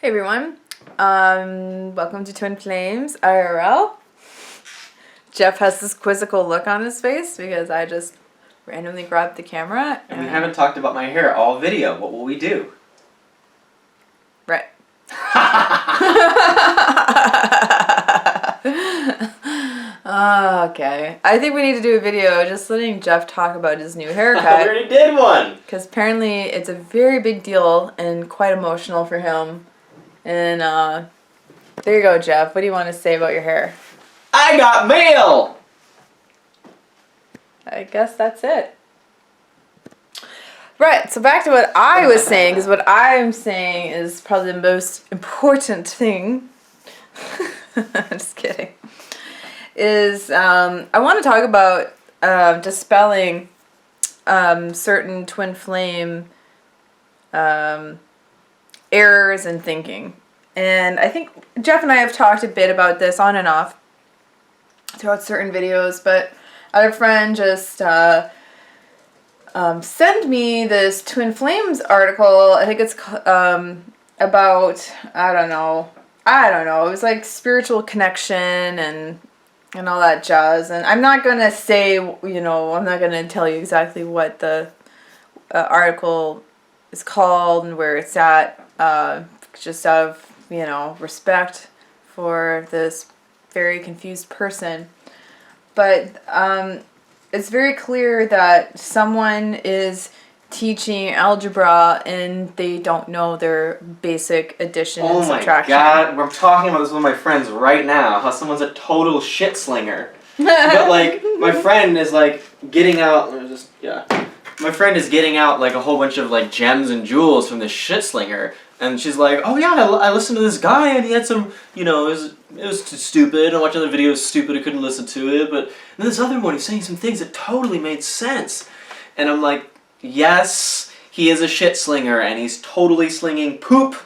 Hey everyone, welcome to Twin Flames IRL. Jeff has this quizzical look on his face because I just randomly grabbed the camera. And we haven't talked about my hair all video. What will we do? Right. Okay. I think we need to do a video just letting Jeff talk about his new haircut. We already did one! Because apparently it's a very big deal and quite emotional for him. And there you go, Jeff. What do you want to say about your hair? I got mail! I guess that's it. Right, so back to what I was saying, because what I'm saying is probably the most important thing. Just kidding. Is I want to talk about dispelling certain twin flame errors in thinking. And I think Jeff and I have talked a bit about this on and off throughout certain videos, but I had a friend just send me this Twin Flames article. I think it's about, I don't know, it was like spiritual connection and all that jazz. And I'm not going to say, I'm not going to tell you exactly what the article is called and where it's at, just out of, respect for this very confused person. But it's very clear that someone is teaching algebra and they don't know their basic addition and subtraction. Oh my god, we're talking about this with my friends right now, how someone's a total shit slinger. But like, my friend is like getting out, my friend is getting out like a whole bunch of like gems and jewels from this shit slinger. And she's like, oh yeah, I listened to this guy and he had some, it was stupid. I watched other videos stupid, I couldn't listen to it. But then this other one, he's saying some things that totally made sense. And I'm like, yes, he is a shit slinger and he's totally slinging poop,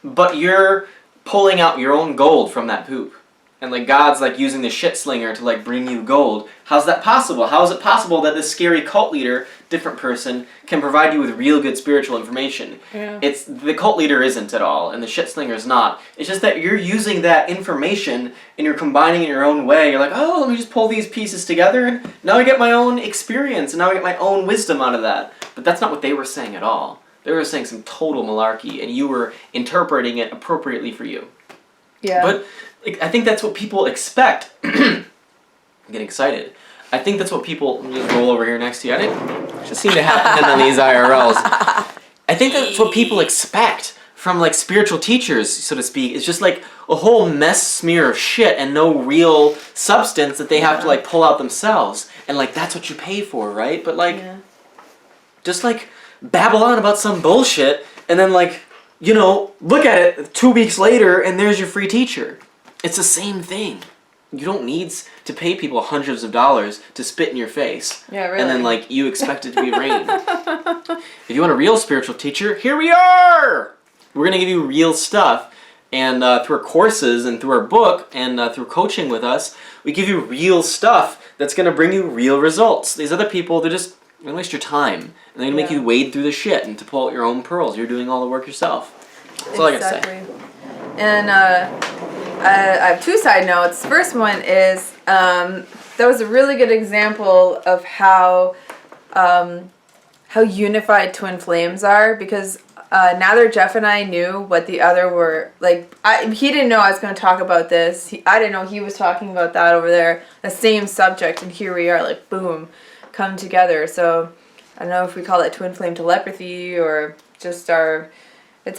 but you're pulling out your own gold from that poop. And like God's like using the shit slinger to like bring you gold. How's that possible? How is it possible that this scary cult leader, different person, can provide you with real good spiritual information? Yeah. It's the cult leader isn't at all, and the shit slinger is not. It's just that you're using that information and you're combining it in your own way. You're like, oh, let me just pull these pieces together, and now I get my own experience, and now I get my own wisdom out of that. But that's not what they were saying at all. They were saying some total malarkey, and you were interpreting it appropriately for you. Yeah. But I think that's what people expect. I'm getting excited. I think that's what people... Let me just roll over here next to you. I didn't just seem to happen on these IRLs. I think that's what people expect from like spiritual teachers, so to speak. It's just like a whole mess smear of shit and no real substance that they have to like pull out themselves. And like that's what you pay for, right? But like, just like babble on about some bullshit and then like, look at it 2 weeks later and there's your free teacher. It's the same thing. You don't need to pay people hundreds of dollars to spit in your face. Yeah, really. And then, like, you expect it to be rain. If you want a real spiritual teacher, here we are! We're going to give you real stuff. And through our courses and through our book and through coaching with us, we give you real stuff that's going to bring you real results. These other people, they're just going to waste your time. And they're going to make you wade through the shit and to pull out your own pearls. You're doing all the work yourself. That's all I got to say. And I have two side notes. The first one is that was a really good example of how unified twin flames are, because neither Jeff and I knew what the other were like. He didn't know I was going to talk about this. I didn't know he was talking about that over there, the same subject, and here we are, like boom, come together. So I don't know if we call it twin flame telepathy or just our. It's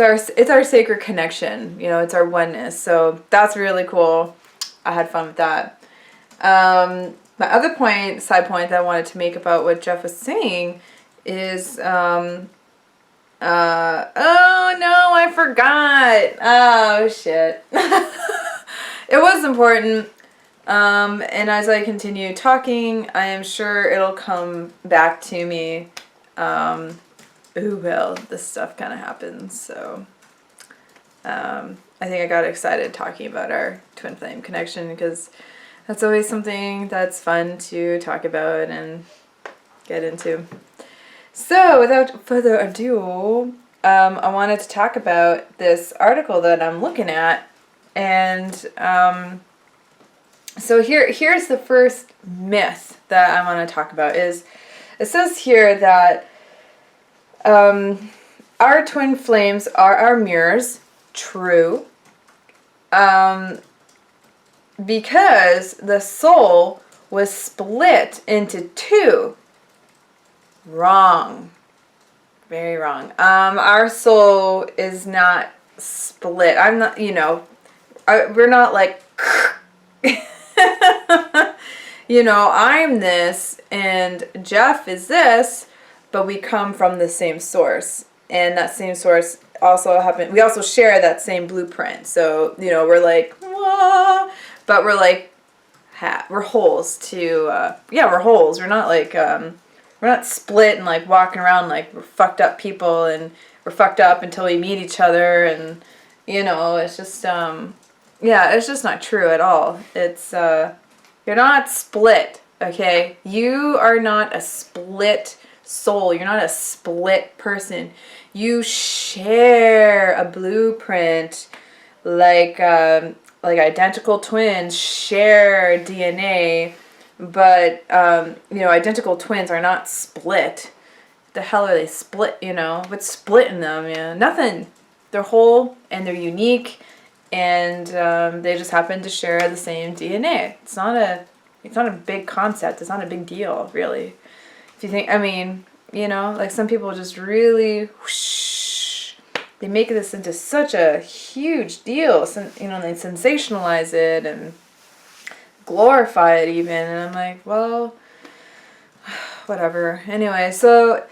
our sacred connection, it's our oneness. So that's really cool. I had fun with that. My other side point that I wanted to make about what Jeff was saying is, oh no, I forgot. Oh shit. It was important. And as I continue talking, I am sure it'll come back to me. This stuff kind of happens, so I think I got excited talking about our twin flame connection because that's always something that's fun to talk about and get into. So, without further ado, I wanted to talk about this article that I'm looking at. And so here's the first myth that I want to talk about. Is it says here that our twin flames are our mirrors. True. Because the soul was split into two. Wrong. Very wrong. Our soul is not split. I'm not, we're not like, I'm this and Jeff is this, but we come from the same source. And that same source we also share that same blueprint. So, we're like, wah, but we're like, we're wholes too. We're wholes. We're not like, we're not split and like walking around like we're fucked up people and we're fucked up until we meet each other. And, it's just, it's just not true at all. It's, you're not split, okay? You are not a split soul. You're not a split person. You share a blueprint like identical twins share DNA, but, identical twins are not split. The hell are they split, What's splitting them, Nothing. They're whole and they're unique and they just happen to share the same DNA. It's not a big concept. It's not a big deal, really. If you think, like some people just really, whoosh, they make this into such a huge deal. They sensationalize it and glorify it even. And I'm like, well, whatever. Anyway, so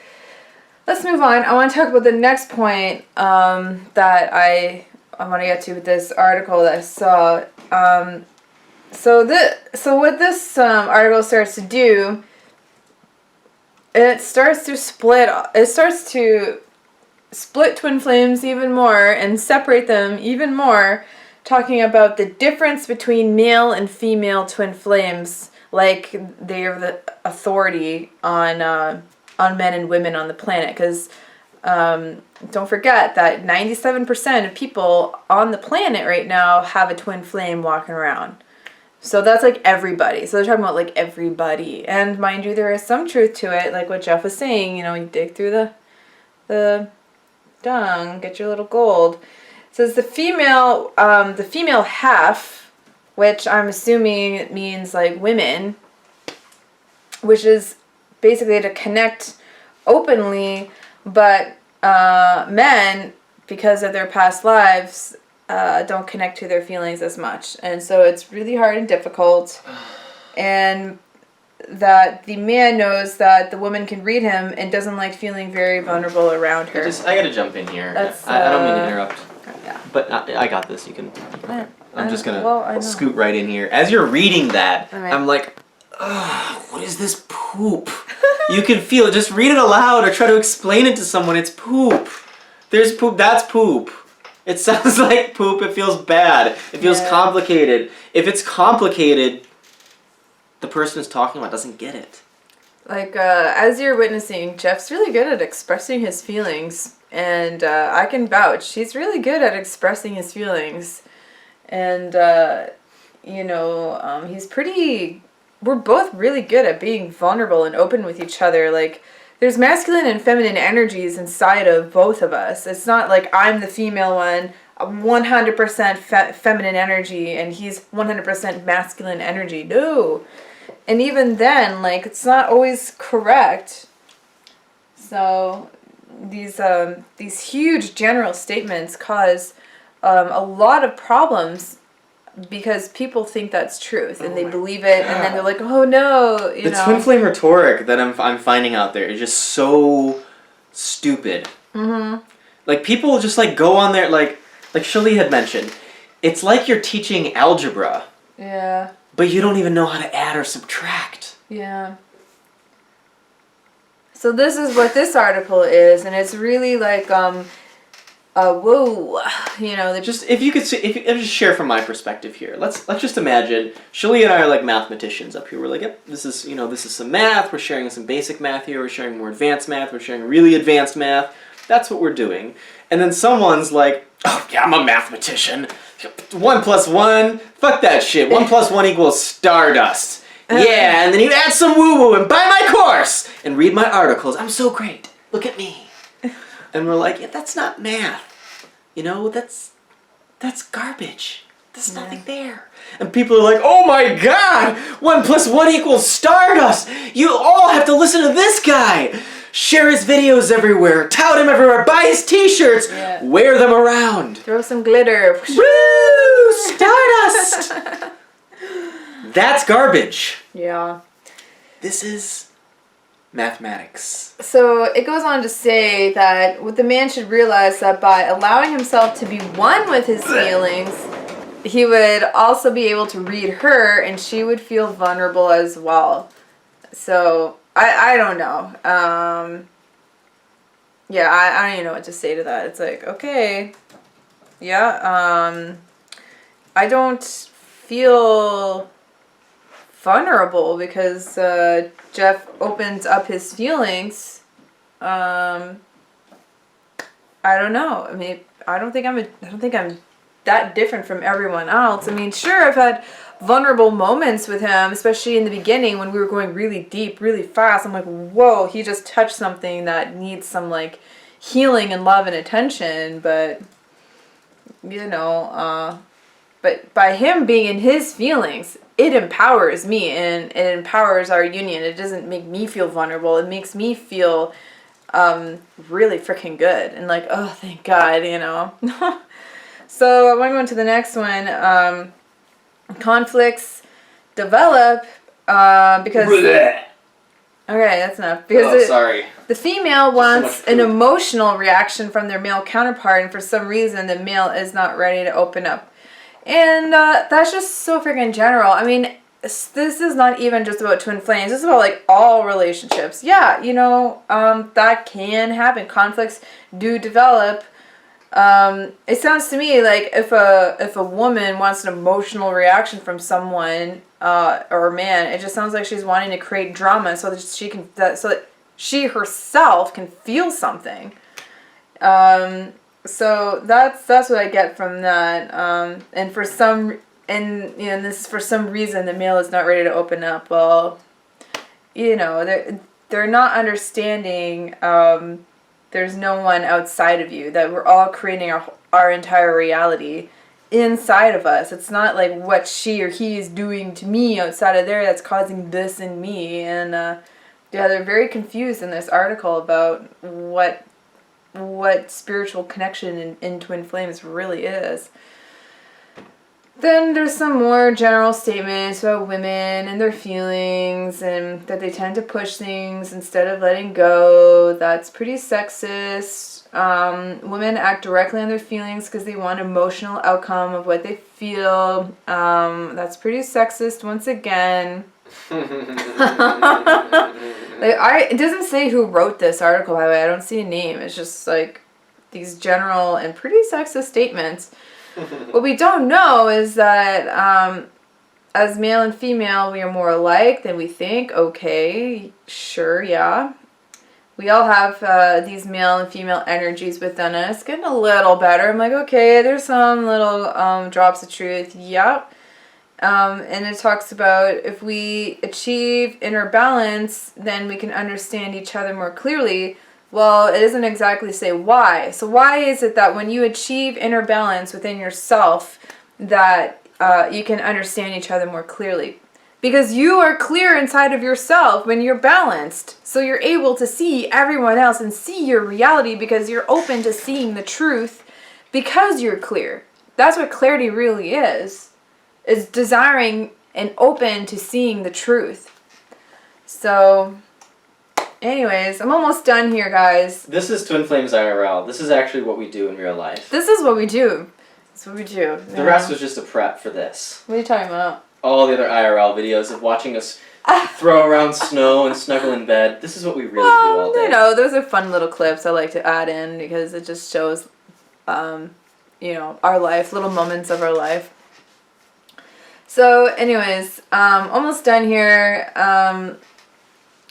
let's move on. I want to talk about the next point that I want to get to with this article that I saw. So what this article starts to do, it starts to split twin flames even more and separate them even more, talking about the difference between male and female twin flames, like they are the authority on men and women on the planet. Because don't forget that 97% of people on the planet right now have a twin flame walking around. So that's like everybody. So they're talking about like everybody. And mind you, there is some truth to it, like what Jeff was saying. You dig through the dung, get your little gold. It says the female half, which I'm assuming means like women, which is basically to connect openly, but men, because of their past lives, don't connect to their feelings as much. And so it's really hard and difficult. And that the man knows that the woman can read him and doesn't like feeling very vulnerable around her. I gotta jump in here. I don't mean to interrupt. Yeah. But I got this. You can. I'm just gonna Well, scoot right in here. As you're reading that, All right. I'm like, ugh, what is this poop? You can feel it. Just read it aloud or try to explain it to someone. It's poop. There's poop. That's poop. It sounds like poop. It feels bad. It feels complicated. If it's complicated, the person who's talking about doesn't get it. Like, as you're witnessing, Jeff's really good at expressing his feelings. And I can vouch. He's really good at expressing his feelings. And, he's pretty... We're both really good at being vulnerable and open with each other. Like, there's masculine and feminine energies inside of both of us. It's not like I'm the female one, 100% feminine energy, and he's 100% masculine energy. No. And even then, like, it's not always correct. So these huge general statements cause a lot of problems because people think that's truth and they believe it, and then they're like, oh no, The twin flame rhetoric that I'm finding out there is just so stupid. Mm-hmm. Like, people just like go on there, like Shaleia had mentioned, it's like you're teaching algebra. Yeah. But you don't even know how to add or subtract. Yeah. So this is what this article is, and it's really like, whoa, Just if you could just share from my perspective here. Let's just imagine Shaleia and I are like mathematicians up here. We're like, yep, this is some math. We're sharing some basic math here. We're sharing more advanced math. We're sharing really advanced math. That's what we're doing. And then someone's like, oh yeah, I'm a mathematician. 1 + 1, fuck that shit. 1 + 1 = stardust. Yeah, and then you add some woo-woo and buy my course and read my articles. I'm so great. Look at me. And we're like, yeah, that's not math. You know, that's garbage. There's nothing there. And people are like, oh my god, 1 + 1 = stardust. You all have to listen to this guy. Share his videos everywhere. Tout him everywhere. Buy his t-shirts. Yeah. Wear them around. Throw some glitter. Woo! Stardust! That's garbage. Yeah. This is mathematics. So it goes on to say that what the man should realize that by allowing himself to be one with his feelings, he would also be able to read her and she would feel vulnerable as well. So I don't know. Yeah, I don't even know what to say to that. It's like, okay. Yeah, I don't feel vulnerable because Jeff opens up his feelings. I don't know. I mean, I don't think I'm that different from everyone else. I mean, sure, I've had vulnerable moments with him, especially in the beginning when we were going really deep, really fast. I'm like, whoa, he just touched something that needs some like healing and love and attention. But you know, but by him being in his feelings, it empowers me and it empowers our union. It doesn't make me feel vulnerable. It makes me feel really freaking good and like, oh, thank God, you know. So I want to go into the next one. Conflicts develop because... Blech. Okay, that's enough. Because sorry. The female wants an emotional reaction from their male counterpart, and for some reason the male is not ready to open up. And that's just so freaking general. I mean, this is not even just about twin flames. This is about like all relationships. Yeah, you know, that can happen. Conflicts do develop. It sounds to me like if a woman wants an emotional reaction from someone or a man, it just sounds like she's wanting to create drama so that she herself can feel something. So that's what I get from that. And this is for some reason the male is not ready to open up. Well, you know, they're not understanding. There's no one outside of you, that we're all creating our entire reality inside of us. It's not like what she or he is doing to me outside of there that's causing this in me. And yeah, they're very confused in this article about what spiritual connection in twin flames really is. Then there's some more general statements about women and their feelings and that they tend to push things instead of letting go. That's pretty sexist. Women act directly on their feelings because they want emotional outcome of what they feel. That's pretty sexist once again. It doesn't say who wrote this article, by the way. I don't see a name. It's just like these general and pretty sexist statements. What we don't know is that as male and female, we are more alike than we think. Okay, sure, yeah. We all have these male and female energies within us. Getting a little better. I'm like, okay, there's some little drops of truth. Yep. And it talks about if we achieve inner balance, then we can understand each other more clearly. Well, it doesn't exactly say why. So why is it that when you achieve inner balance within yourself that you can understand each other more clearly? Because you are clear inside of yourself when you're balanced. So you're able to see everyone else and see your reality because you're open to seeing the truth because you're clear. That's what clarity really is desiring and open to seeing the truth. So... anyways, I'm almost done here, guys. This is Twin Flames IRL. This is actually what we do in real life. This is what we do. That's what we do. The rest was just a prep for this. What are you talking about? All the other IRL videos of watching us throw around snow and snuggle in bed. This is what we really do all day. You know, those are fun little clips I like to add in because it just shows, you know, our life, little moments of our life. So, anyways, almost done here.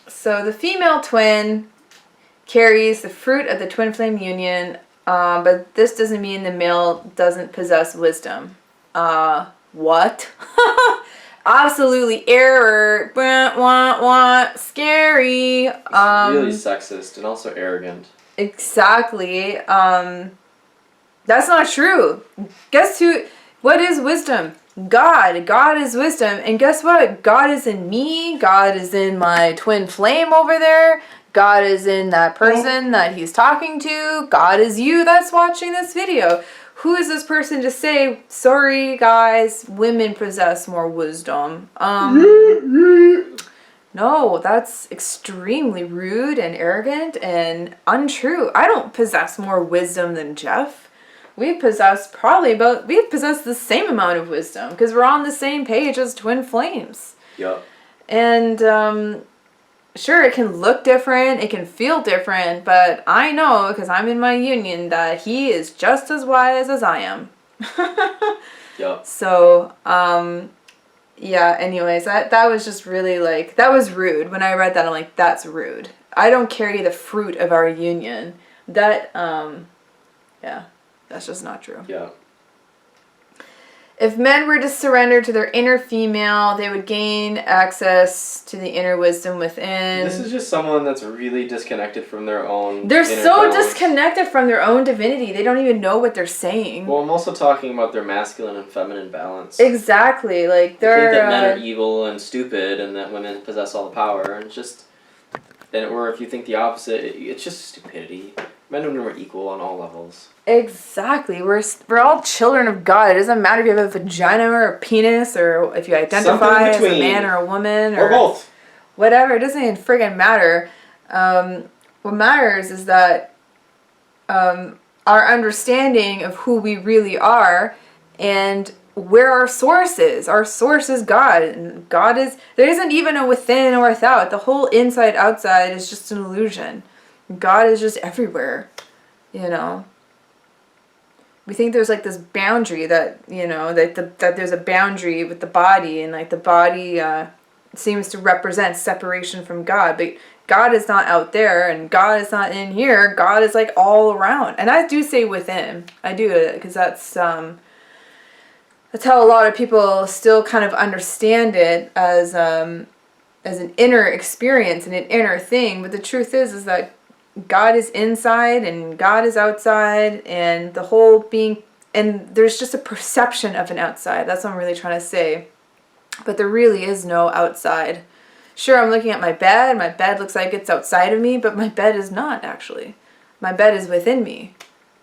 So the female twin carries the fruit of the twin flame union, but this doesn't mean the male doesn't possess wisdom. What? Absolutely error. Wah, wah, wah. Scary. It's really sexist and also arrogant. Exactly. That's not true. Guess who? What is wisdom? God. God is wisdom. And guess what? God is in me. God is in my twin flame over there. God is in that person that he's talking to. God is you that's watching this video. Who is this person to say, sorry guys, women possess more wisdom? No, that's extremely rude and arrogant and untrue. I don't possess more wisdom than Jeff. We possess the same amount of wisdom because we're on the same page as twin flames. Yep. And sure, it can look different, it can feel different, but I know because I'm in my union that he is just as wise as I am. Yep. So, yeah, anyways, that was just really like, that was rude. When I read that, I'm like, that's rude. I don't carry the fruit of our union. That, yeah, that's just not true. Yeah. If men were to surrender to their inner female, they would gain access to the inner wisdom within. This is just someone that's really disconnected from their own. They're inner so balance. disconnected from their own divinity. They don't even know what they're saying. Well, I'm also talking about their masculine and feminine balance. Exactly. Like they're. They think that men are evil and stupid, and that women possess all the power, and it's just. Or if you think the opposite, it's just stupidity. Men and women are equal on all levels. Exactly. We're all children of God. It doesn't matter if you have a vagina or a penis, or if you identify as a man or a woman, or both. Whatever. It doesn't even friggin' matter. What matters is that our understanding of who we really are and where our source is. Our source is God. And God is... There isn't even a within or without. The whole inside-outside is just an illusion. God is just everywhere, you know. We think there's like this boundary that, you know, that there's a boundary with the body, and like the body seems to represent separation from God, but God is not out there and God is not in here. God is like all around. And I do say within. I do, because that's how a lot of people still kind of understand it as an inner experience and an inner thing. But the truth is that God is inside and God is outside, and the whole being, and there's just a perception of an outside. That's what I'm really trying to say. But there really is no outside. Sure, I'm looking at my bed. My bed looks like it's outside of me, but my bed is not actually. My bed is within me.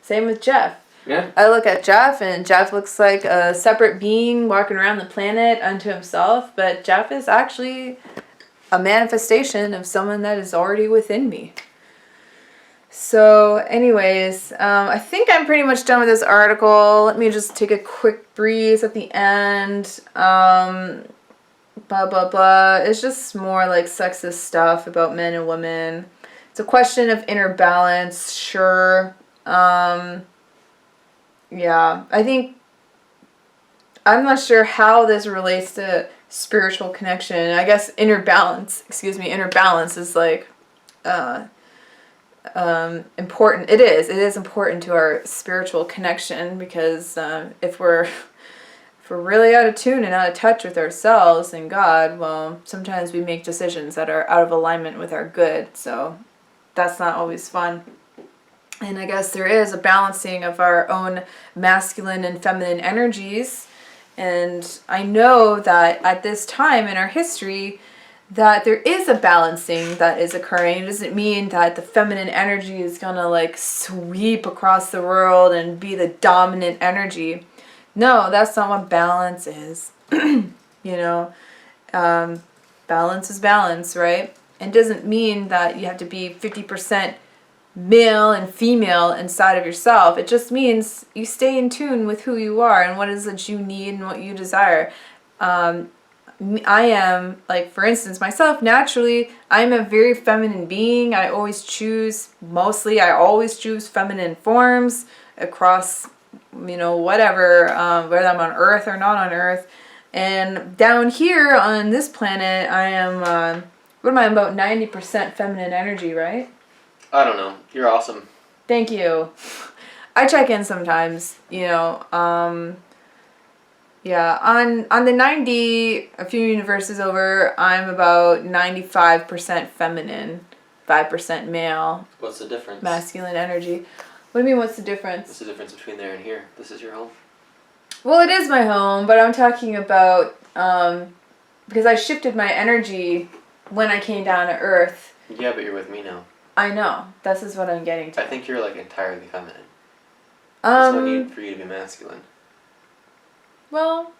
Same with Jeff. Yeah. I look at Jeff, and Jeff looks like a separate being walking around the planet unto himself, but Jeff is actually a manifestation of someone that is already within me. So anyways, I think I'm pretty much done with this article. Let me just take a quick breeze at the end. Blah, blah, blah. It's just more like sexist stuff about men and women. It's a question of inner balance, sure. Yeah, I think, I'm not sure how this relates to spiritual connection. I guess inner balance is like, important. It is important to our spiritual connection, because if we're really out of tune and out of touch with ourselves and God, well, sometimes we make decisions that are out of alignment with our good, so that's not always fun. And I guess there is a balancing of our own masculine and feminine energies, and I know that at this time in our history that there is a balancing that is occurring. It doesn't mean that the feminine energy is gonna like sweep across the world and be the dominant energy. No, that's not what balance is. You know, balance is balance, right? It doesn't mean that you have to be 50% male and female inside of yourself. It just means you stay in tune with who you are and what it is that you need and what you desire. I am, like, for instance, myself, naturally, I'm a very feminine being. I always choose feminine forms across, you know, whatever, whether I'm on Earth or not on Earth. And down here on this planet, I am, what am I, about 90% feminine energy, right? I don't know. You're awesome. Thank you. I check in sometimes, you know. Yeah, on the 90, a few universes over, I'm about 95% feminine, 5% male. What's the difference? Masculine energy. What do you mean, what's the difference? What's the difference between there and here? This is your home? Well, it is my home, but I'm talking about, because I shifted my energy when I came down to Earth. Yeah, but you're with me now. I know. This is what I'm getting to. I think you're like entirely feminine. There's no need for you to be masculine. Well,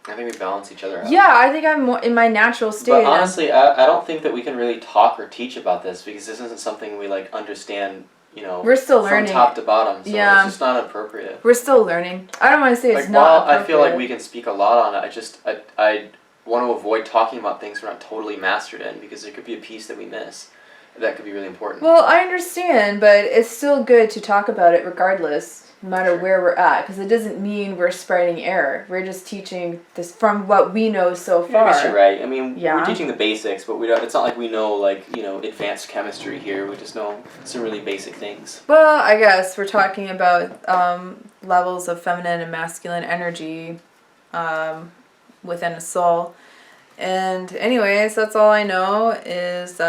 I think we balance each other out. yeah, I think I'm more in my natural state. But honestly, I don't think that we can really talk or teach about this because this isn't something we like understand, you know, we're still learning from top to bottom. So yeah, it's just not appropriate. We're still learning. I don't want to say like, it's not appropriate. I feel like we can speak a lot on it. I want to avoid talking about things we're not totally mastered in because there could be a piece that we miss that could be really important. Well, I understand, but it's still good to talk about it regardless, no matter where we're at, because it doesn't mean we're spreading error. We're just teaching this from what we know so far. I guess you're right. I mean, yeah, we're teaching the basics, but we don't. It's not like we know, like, you know, advanced chemistry here. We just know some really basic things. Well, I guess we're talking about levels of feminine and masculine energy within a soul. And anyways, that's all I know is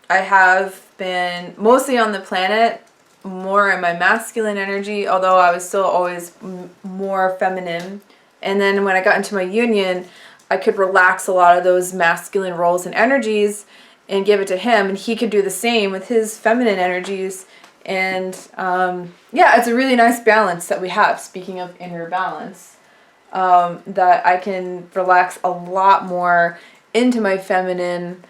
I have been mostly on the planet more in my masculine energy, although I was still always more feminine. And then when I got into my union, I could relax a lot of those masculine roles and energies and give it to him, and he could do the same with his feminine energies. And yeah, it's a really nice balance that we have, speaking of inner balance, that I can relax a lot more into my feminine.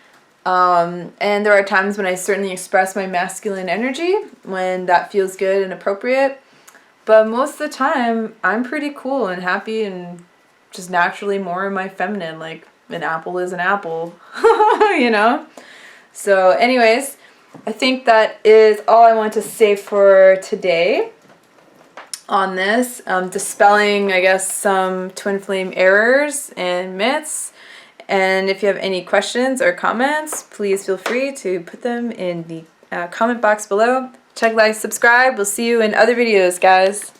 And there are times when I certainly express my masculine energy when that feels good and appropriate. But most of the time, I'm pretty cool and happy and just naturally more in my feminine. Like, an apple is an apple, you know? So anyways, I think that is all I want to say for today on this. Dispelling, I guess, some twin flame errors and myths. And if you have any questions or comments, please feel free to put them in the comment box below. Check, like, subscribe. We'll see you in other videos, guys.